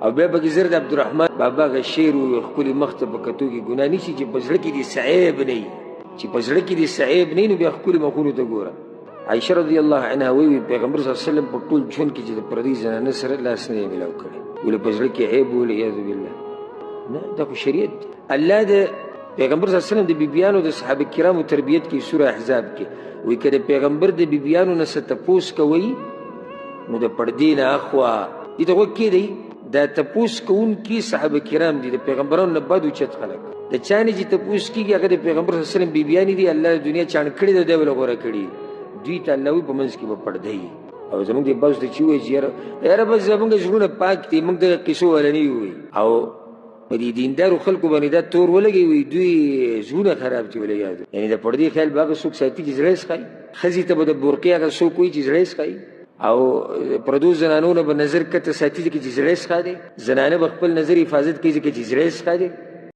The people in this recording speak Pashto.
او بیا به زرد عبدالرحمن بابا غ شعر او خپل مخ ته په کتو کې ګناه نشي چې په زړه کې دې صعیب نه وي چې په زړه کې دې صعیب نه نو بیا خپل مخونو ته ګوره. عائشه رضی الله عنها وی پیغمبر صلی الله علیه وسلم په ټول ژوند کې چې د پردي زنانه سره لاس نه ملاو کړي ولې په زړه کې عیب والعیاذ بالله نه. دا خو شریعت الله د پیغمبر صلی الله علیه وسلم د بیبیانو د صحابه کرامو تربیت کې سوره احزاب کې وی کړه پیغمبر د بیبیانو نه څه تپوس کوي نو د پردې نه اخوا دې ته وکړي دی دا تپوس کوونکي صحابه کرام دي د پیغمبرانو نه بد اوچت خلک د چانې چې تپوس کېږي هغه د پیغمبر صلی الله علیه وسلم بیبیانې دي الله د دنیا چاڼ کړي ده دی ول غوره کړي دوی ته الله وي په منځ کې به پردې او زمونږ د بس ته چې وایي چې یاره بس زمونږ زړونه پاک دي موږ د قصو ولنی وي او په دې دیندارو خلکو باندې دا تور ولګي وي دوی زړونه خراب دي ولې یاد یعنی د پردې خیال باغ څوک ساتي چې زړه ښکاري ښځې ته به د بورقې هغه څوک وایي چې زړه ښکاري او پردو زنانو نه به نظر کته ساتي چې زړه ښکاري زنانه به خپل نظر حفاظت کوي چې زړه ښکاري